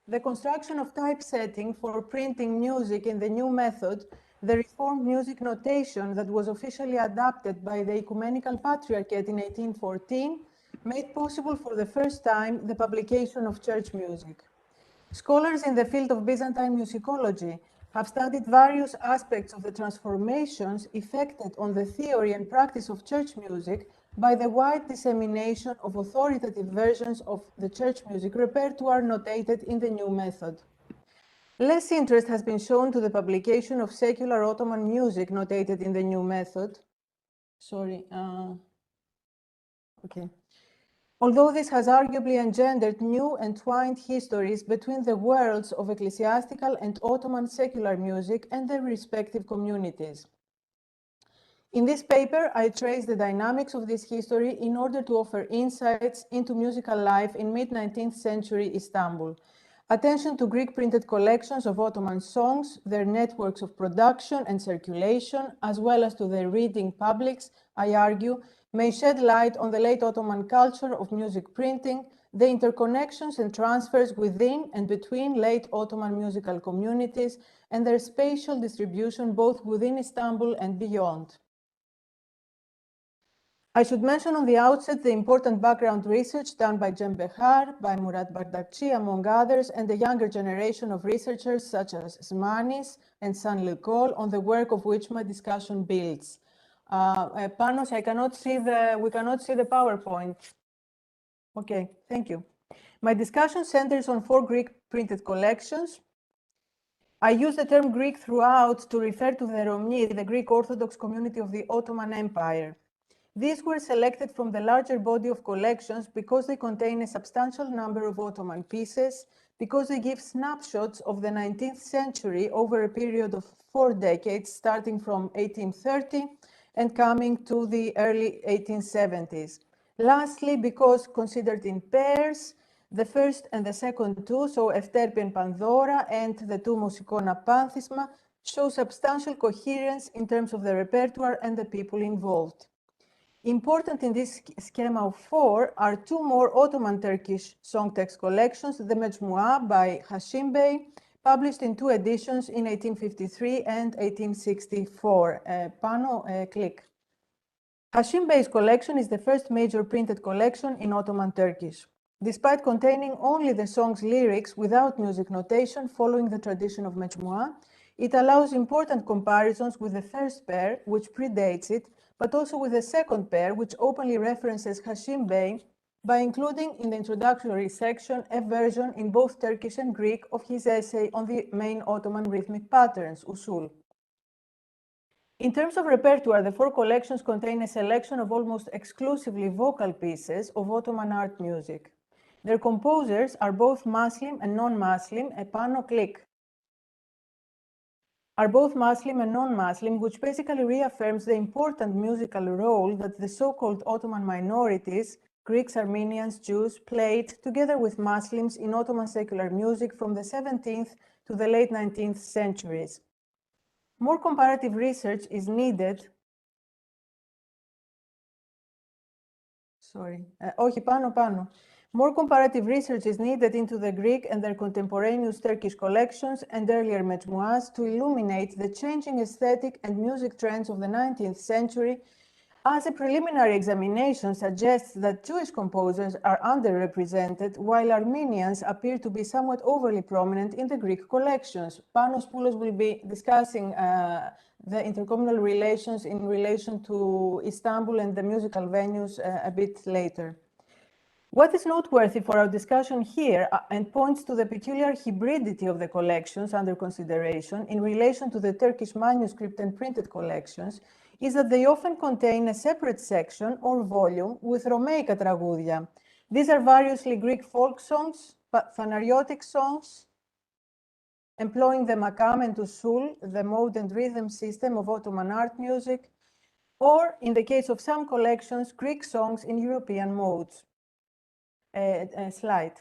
the construction of typesetting for printing music in the new method, the reformed music notation that was officially adopted by the Ecumenical Patriarchate in 1814, made possible for the first time the publication of church music. Scholars in the field of Byzantine musicology have studied various aspects of the transformations effected on the theory and practice of church music by the wide dissemination of authoritative versions of the church music repertoire notated in the new method. Less interest has been shown to the publication of secular Ottoman music notated in the new method. Although this has arguably engendered new entwined histories between the worlds of ecclesiastical and Ottoman secular music and their respective communities. In this paper, I trace the dynamics of this history in order to offer insights into musical life in mid-19th century Istanbul. Attention to Greek printed collections of Ottoman songs, their networks of production and circulation, as well as to their reading publics, I argue, may shed light on the late Ottoman culture of music printing, the interconnections and transfers within and between late Ottoman musical communities, and their spatial distribution both within Istanbul and beyond. I should mention on the outset the important background research done by Cem Behar, by Murat Bardakci, among others, and the younger generation of researchers such as Smanis and San Lekol, on the work of which my discussion builds. Panos, we cannot see the PowerPoint. Okay, thank you. My discussion centers on 4 Greek printed collections. I use the term Greek throughout to refer to the Romni, the Greek Orthodox community of the Ottoman Empire. These were selected from the larger body of collections because they contain a substantial number of Ottoman pieces, because they give snapshots of the 19th century over a period of 4 decades, starting from 1830 and coming to the early 1870s. Lastly, because considered in pairs, the first and the second two, so Efterpi and Pandora and the two Musikona Panthisma, show substantial coherence in terms of the repertoire and the people involved. Important in this schema of 4 are 2 more Ottoman Turkish song text collections, the Mecmua by Hashim Bey, published in 2 editions in 1853 and 1864. Click. Hashim Bey's collection is the first major printed collection in Ottoman Turkish. Despite containing only the song's lyrics without music notation following the tradition of Mecmua, it allows important comparisons with the first pair, which predates it, but also with the second pair, which openly references Hashim Bey by including in the introductory section a version in both Turkish and Greek of his essay on the main Ottoman rhythmic patterns, Usul. In terms of repertoire, the 4 collections contain a selection of almost exclusively vocal pieces of Ottoman art music. Their composers are both Muslim and non-Muslim, which basically reaffirms the important musical role that the so-called Ottoman minorities, Greeks, Armenians, Jews, played together with Muslims in Ottoman secular music from the 17th to the late 19th centuries. More comparative research is needed. More comparative research is needed into the Greek and their contemporaneous Turkish collections and earlier Mecmuas to illuminate the changing aesthetic and music trends of the 19th century, as a preliminary examination suggests that Jewish composers are underrepresented, while Armenians appear to be somewhat overly prominent in the Greek collections. Panos Poulos will be discussing the intercommunal relations in relation to Istanbul and the musical venues a bit later. What is noteworthy for our discussion here and points to the peculiar hybridity of the collections under consideration in relation to the Turkish manuscript and printed collections is that they often contain a separate section or volume with Romaica τραγούδια. These are variously Greek folk songs, Phanariotic songs, employing the makam and usul, the mode and rhythm system of Ottoman art music, or, in the case of some collections, Greek songs in European modes. Slide.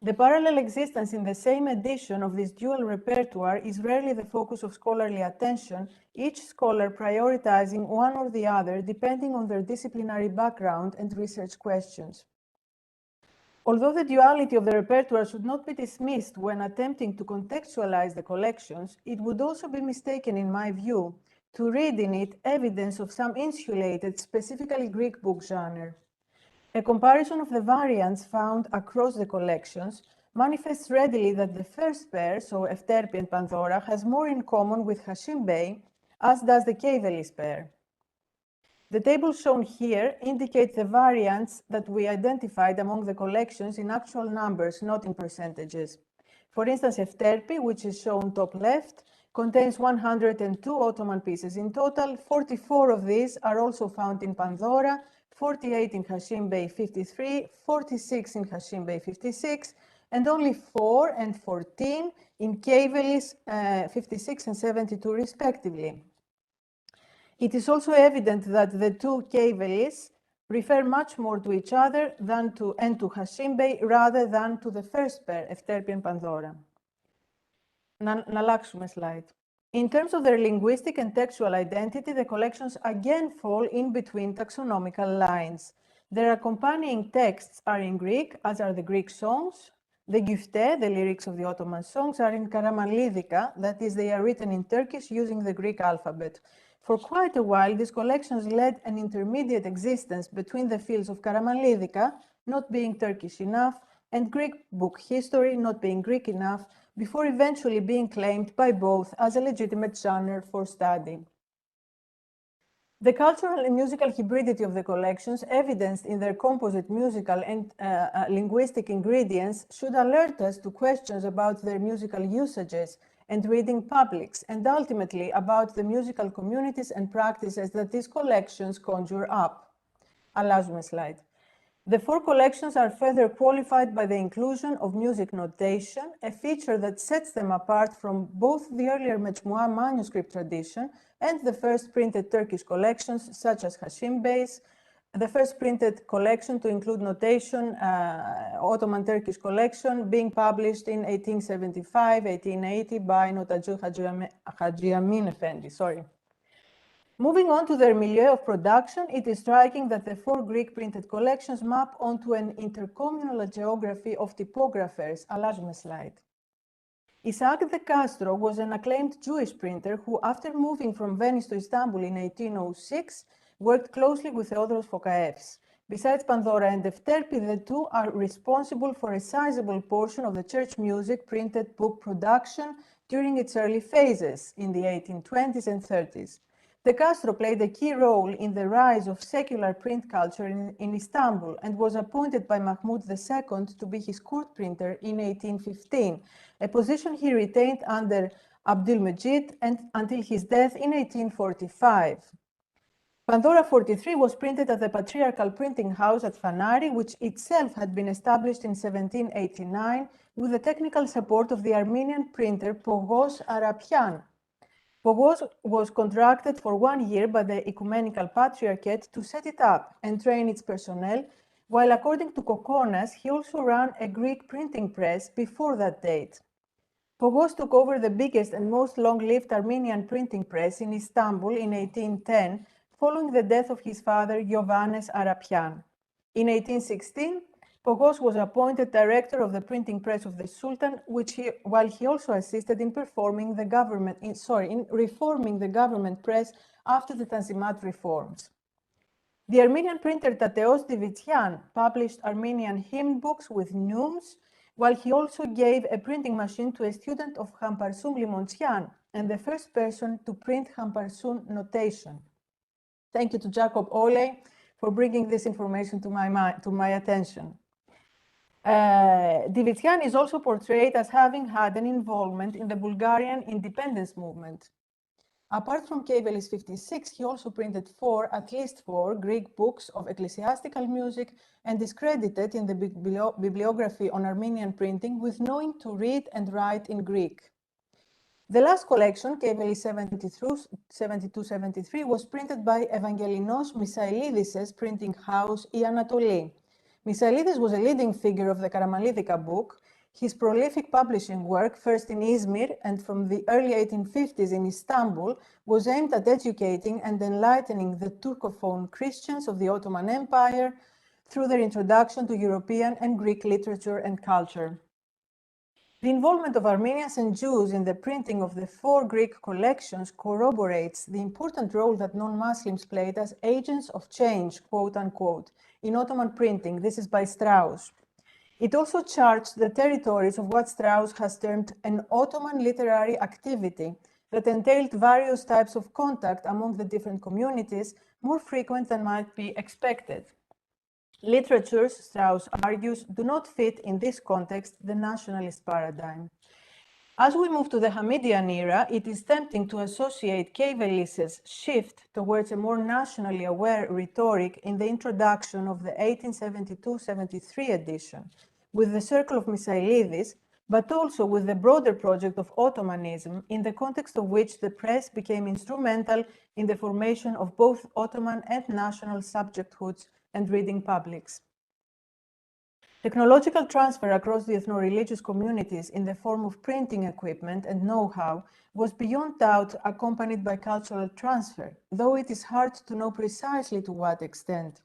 The parallel existence in the same edition of this dual repertoire is rarely the focus of scholarly attention, each scholar prioritizing one or the other depending on their disciplinary background and research questions. Although the duality of the repertoire should not be dismissed when attempting to contextualize the collections, it would also be mistaken, in my view, to read in it evidence of some insulated, specifically Greek book genre. A comparison of the variants found across the collections manifests readily that the first pair, so Efterpi and Pandora, has more in common with Hashim Bey, as does the Keivelis pair. The table shown here indicates the variants that we identified among the collections in actual numbers, not in percentages. For instance, Efterpi, which is shown top left, contains 102 Ottoman pieces in total. 44 of these are also found in Pandora, 48 in Hashim Bey 53, 46 in Hashim Bey 56, and only 4 and 14 in Keivelis 56 and 72 respectively. It is also evident that the two Keivelis refer much more to each other than to Hashim Bey rather than to the first pair, Efterpi and Pandora. Να αλλάξουμε slide. In terms of their linguistic and textual identity, the collections again fall in between taxonomical lines. Their accompanying texts are in Greek, as are the Greek songs. The güfte, the lyrics of the Ottoman songs, are in Karamanlidika, that is, they are written in Turkish using the Greek alphabet. For quite a while, these collections led an intermediate existence between the fields of Karamanlidika, not being Turkish enough, and Greek book history, not being Greek enough, before eventually being claimed by both as a legitimate genre for study. The cultural and musical hybridity of the collections, evidenced in their composite musical and linguistic ingredients, should alert us to questions about their musical usages and reading publics, and ultimately about the musical communities and practices that these collections conjure up. Αλλάζουμε slide. The four collections are further qualified by the inclusion of music notation, a feature that sets them apart from both the earlier Mecmua manuscript tradition and the first printed Turkish collections, such as Hashim Bey's, the first printed collection to include notation, Ottoman-Turkish collection, being published in 1875-1880 by Notaju Hacı Amin Efendi. Moving on to their milieu of production, it is striking that the four Greek printed collections map onto an intercommunal geography of typographers. Αλλάζουμε slide. Isaac de Castro was an acclaimed Jewish printer who, after moving from Venice to Istanbul in 1806, worked closely with Theodoros Fokaevs. Besides Pandora and Efterpi, the two are responsible for a sizable portion of the church music printed book production during its early phases in the 1820s and 30s. De Castro played a key role in the rise of secular print culture in Istanbul and was appointed by Mahmud II to be his court printer in 1815, a position he retained under Abdülmecid and until his death in 1845. Pandora 43 was printed at the Patriarchal Printing House at Fanari, which itself had been established in 1789 with the technical support of the Armenian printer Pogos Arapian. Pogos was contracted for 1 year by the Ecumenical Patriarchate to set it up and train its personnel, while according to Kokonas, he also ran a Greek printing press before that date. Pogos took over the biggest and most long-lived Armenian printing press in Istanbul in 1810, following the death of his father, Ioannes Arapian. In 1816, Pogos was appointed director of the printing press of the Sultan, while he also assisted in reforming the government press after the Tanzimat reforms. The Armenian printer Tateos Divitian published Armenian hymn books with neumes, while he also gave a printing machine to a student of Hamparsun Limontian and the first person to print Hamparsun notation. Thank you to Jacob Ole for bringing this information to my attention. Divitian is also portrayed as having had an involvement in the Bulgarian independence movement. Apart from Keivelis 56, he also printed at least four Greek books of ecclesiastical music and is credited in the bibliography on Armenian printing with knowing to read and write in Greek. The last collection, Keivelis 72-73, was printed by Evangelinos Misailidis' printing house, I Anatoli. Misailidis was a leading figure of the Karamanlidika book. His prolific publishing work, first in Izmir and from the early 1850s in Istanbul, was aimed at educating and enlightening the Turcophone Christians of the Ottoman Empire through their introduction to European and Greek literature and culture. The involvement of Armenians and Jews in the printing of the 4 Greek collections corroborates the important role that non-Muslims played as agents of change, quote unquote, in Ottoman printing. This is by Strauss. It also charts the territories of what Strauss has termed an Ottoman literary activity that entailed various types of contact among the different communities, more frequent than might be expected. Literatures, Strauss argues, do not fit in this context the nationalist paradigm. As we move to the Hamidian era, it is tempting to associate Keivelis's shift towards a more nationally aware rhetoric in the introduction of the 1872-73 edition with the Circle of Misailidis, but also with the broader project of Ottomanism, in the context of which the press became instrumental in the formation of both Ottoman and national subjecthoods and reading publics. Technological transfer across the ethno-religious communities in the form of printing equipment and know-how was beyond doubt accompanied by cultural transfer, though it is hard to know precisely to what extent.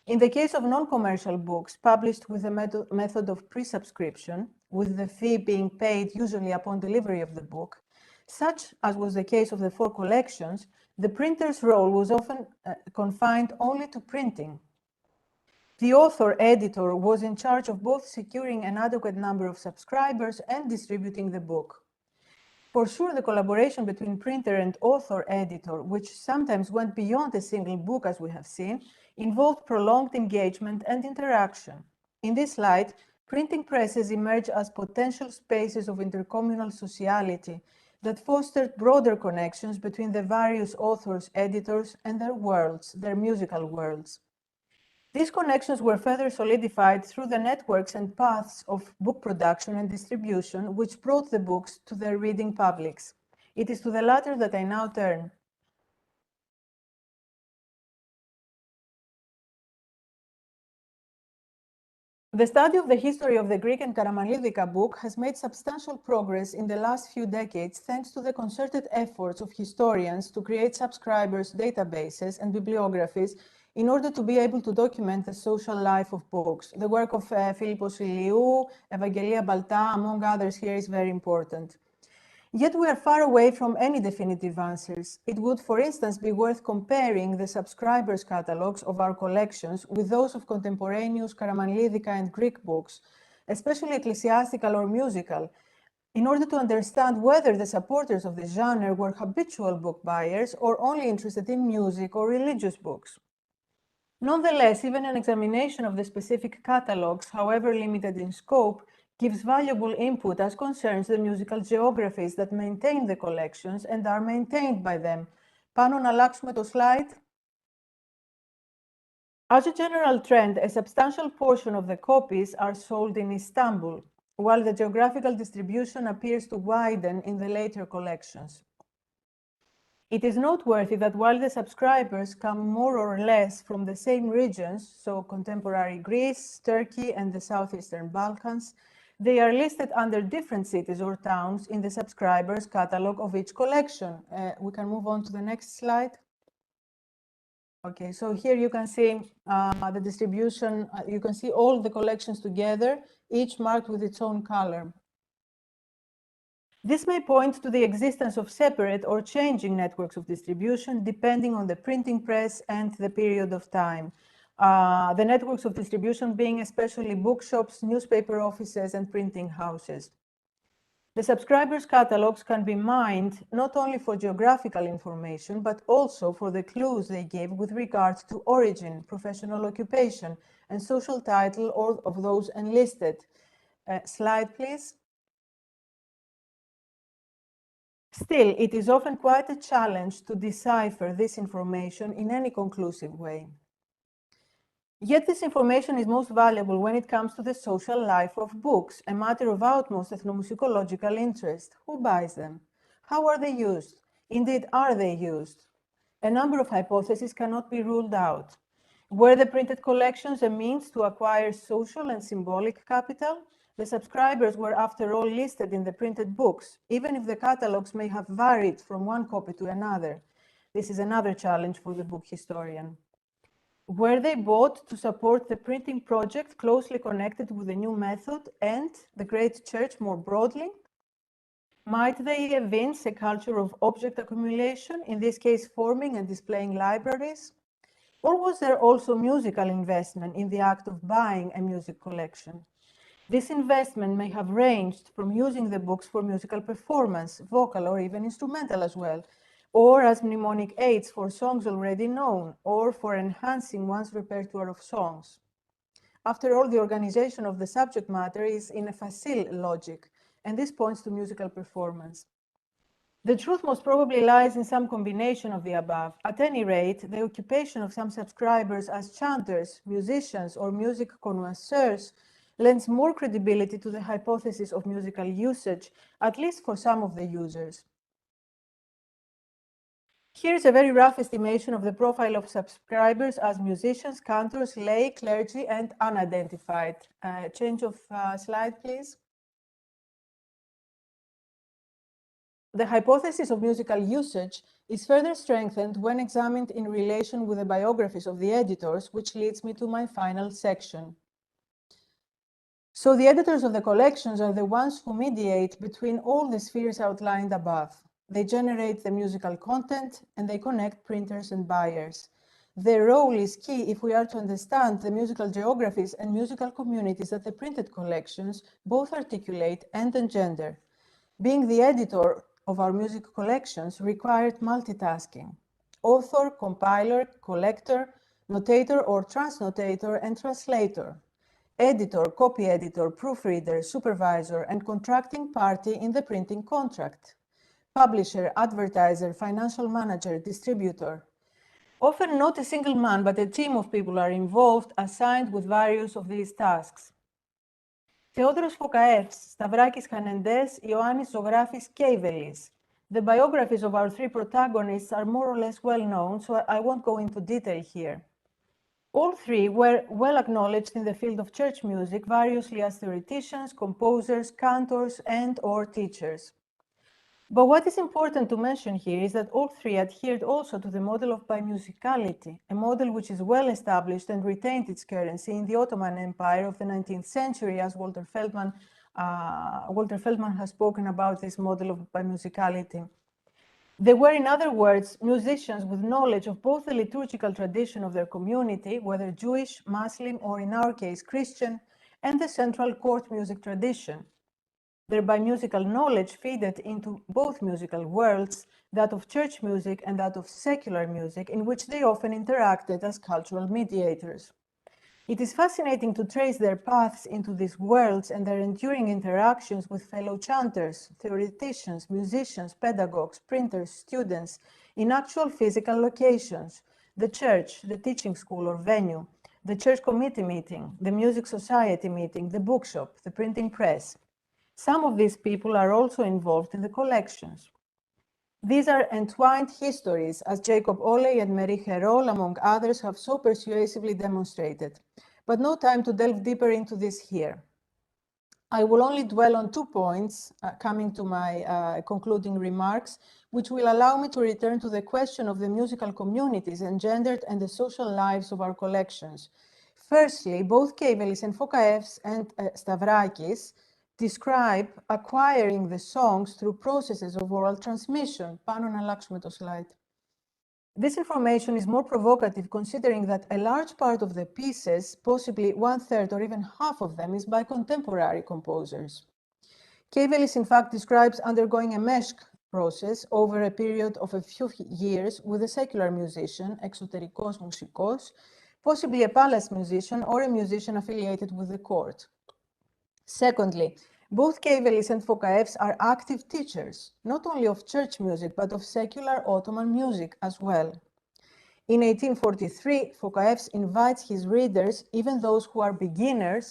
In the case of non-commercial books published with the method of pre-subscription, with the fee being paid usually upon delivery of the book, such as was the case of the 4 collections, the printer's role was often confined only to printing. The author-editor was in charge of both securing an adequate number of subscribers and distributing the book. For sure, the collaboration between printer and author-editor, which sometimes went beyond a single book, as we have seen, involved prolonged engagement and interaction. In this light, printing presses emerge as potential spaces of intercommunal sociality that fostered broader connections between the various authors, editors, and their worlds, their musical worlds. These connections were further solidified through the networks and paths of book production and distribution, which brought the books to their reading publics. It is to the latter that I now turn. The study of the history of the Greek and Karamanlidika book has made substantial progress in the last few decades thanks to the concerted efforts of historians to create subscribers' databases and bibliographies in order to be able to document the social life of books. The work of Philippos Iliou, Evangelia Balta, among others here is very important. Yet we are far away from any definitive answers. It would, for instance, be worth comparing the subscribers' catalogues of our collections with those of contemporaneous Karamanlidika and Greek books, especially ecclesiastical or musical, in order to understand whether the supporters of the genre were habitual book buyers or only interested in music or religious books. Nonetheless, even an examination of the specific catalogues, however limited in scope, gives valuable input as concerns the musical geographies that maintain the collections and are maintained by them. Πάνω να αλλάξουμε το slide. As a general trend, a substantial portion of the copies are sold in Istanbul, while the geographical distribution appears to widen in the later collections. It is noteworthy that while the subscribers come more or less from the same regions, so contemporary Greece, Turkey, and the southeastern Balkans, they are listed under different cities or towns in the subscribers' catalog of each collection. We can move on to the next slide. Okay, so here you can see the distribution. You can see all the collections together, each marked with its own color. This may point to the existence of separate or changing networks of distribution depending on the printing press and the period of time. The networks of distribution being especially bookshops, newspaper offices, and printing houses. The subscribers' catalogs can be mined not only for geographical information, but also for the clues they give with regard to origin, professional occupation, and social title of those enlisted. Slide, please. Still, it is often quite a challenge to decipher this information in any conclusive way. Yet this information is most valuable when it comes to the social life of books, a matter of utmost ethnomusicological interest. Who buys them? How are they used? Indeed, are they used? A number of hypotheses cannot be ruled out. Were the printed collections a means to acquire social and symbolic capital? The subscribers were, after all, listed in the printed books, even if the catalogs may have varied from one copy to another. This is another challenge for the book historian. Were they bought to support the printing project closely connected with the new method and the great church more broadly? Might they evince a culture of object accumulation, in this case forming and displaying libraries? Or was there also musical investment in the act of buying a music collection? This investment may have ranged from using the books for musical performance, vocal or even instrumental as well, or as mnemonic aids for songs already known, or for enhancing one's repertoire of songs. After all, the organization of the subject matter is in a facile logic, and this points to musical performance. The truth most probably lies in some combination of the above. At any rate, the occupation of some subscribers as chanters, musicians, or music connoisseurs lends more credibility to the hypothesis of musical usage, at least for some of the users. Here's a very rough estimation of the profile of subscribers as musicians, cantors, lay, clergy, and unidentified. Change of slide, please. The hypothesis of musical usage is further strengthened when examined in relation with the biographies of the editors, which leads me to my final section. So the editors of the collections are the ones who mediate between all the spheres outlined above. They generate the musical content and they connect printers and buyers. Their role is key if we are to understand the musical geographies and musical communities that the printed collections both articulate and engender. Being the editor of our music collections required multitasking. Author, compiler, collector, notator or transnotator, and translator. Editor, copy editor, proofreader, supervisor, and contracting party in the printing contract. Publisher, advertiser, financial manager, distributor. Often not a single man, but a team of people are involved, assigned with various of these tasks. Theodoros Fokaefs, Stavrakis Hanendes, Ioannis Zografis Keivelis. The biographies of our three protagonists are more or less well known, so I won't go into detail here. All three were well acknowledged in the field of church music, variously as theoreticians, composers, cantors, and/or teachers. But what is important to mention here is that all three adhered also to the model of bimusicality, a model which is well established and retained its currency in the Ottoman Empire of the 19th century, as Walter Feldman has spoken about this model of bimusicality. They were, in other words, musicians with knowledge of both the liturgical tradition of their community, whether Jewish, Muslim, or in our case, Christian, and the central court music tradition. Their bimusical knowledge fed into both musical worlds, that of church music and that of secular music, in which they often interacted as cultural mediators. It is fascinating to trace their paths into these worlds and their enduring interactions with fellow chanters, theoreticians, musicians, pedagogues, printers, students, in actual physical locations, the church, the teaching school or venue, the church committee meeting, the music society meeting, the bookshop, the printing press. Some of these people are also involved in the collections. These are entwined histories, as Jacob Oley and Marie Herol, among others, have so persuasively demonstrated. But no time to delve deeper into this here. I will only dwell on 2 points, coming to my concluding remarks, which will allow me to return to the question of the musical communities engendered and the social lives of our collections. Firstly, both Keivelis and Fokaefs and Stavrakis describe acquiring the songs through processes of oral transmission. Πάνω να αλλάξουμε το slide. This information is more provocative considering that a large part of the pieces, possibly 1/3 or even half of them, is by contemporary composers. Keivelis, in fact, describes undergoing a meshk process over a period of a few years with a secular musician, exoterikos musikos, possibly a palace musician or a musician affiliated with the court. Secondly, both Keivelis and Fokaefs are active teachers, not only of church music, but of secular Ottoman music as well. In 1843, Fokaefs invites his readers, even those who are beginners,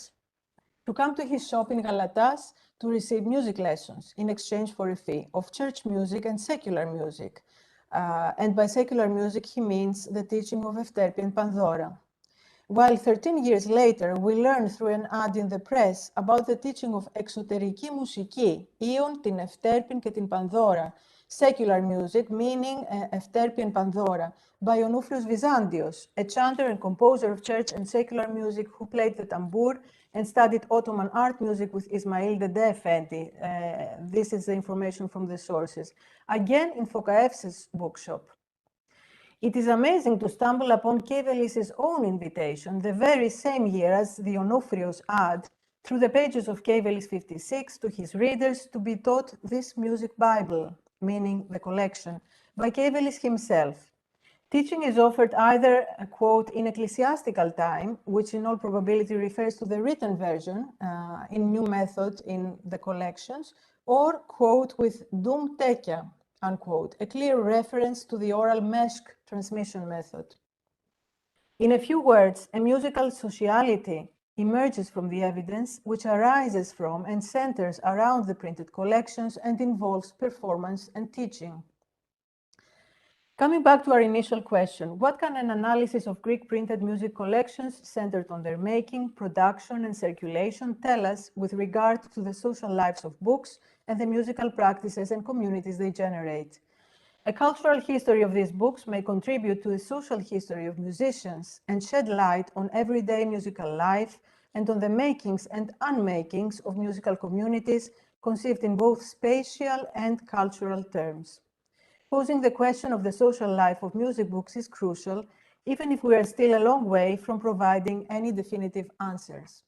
to come to his shop in Galatas to receive music lessons in exchange for a fee of church music and secular music. And by secular music, he means the teaching of Efterpi and Pandora. While 13 years later, we learn through an ad in the press about the teaching of εξωτερική μουσική, Ion, την Efterpin και την Πανδώρα, Secular music, meaning Efterpi and Pandora, by Onufrios Vizantios, a chanter and composer of church and secular music who played the tambour and studied Ottoman art music with Ismail Dede Effendi. This is the information from the sources. Again, in Fokaevs's bookshop. It is amazing to stumble upon Kevelis's own invitation the very same year as the Onufrios ad through the pages of Kevelis 56 to his readers to be taught this music Bible, meaning the collection, by Kevelis himself. Teaching is offered either, quote, in ecclesiastical time, which in all probability refers to the written version in new method in the collections, or, quote, with dum tekia, unquote, a clear reference to the oral meshk transmission method. In a few words, a musical sociality emerges from the evidence, which arises from and centers around the printed collections and involves performance and teaching. Coming back to our initial question, what can an analysis of Greek printed music collections centered on their making, production, and circulation tell us with regard to the social lives of books and the musical practices and communities they generate? A cultural history of these books may contribute to a social history of musicians and shed light on everyday musical life and on the makings and unmakings of musical communities conceived in both spatial and cultural terms. Posing the question of the social life of music books is crucial, even if we are still a long way from providing any definitive answers.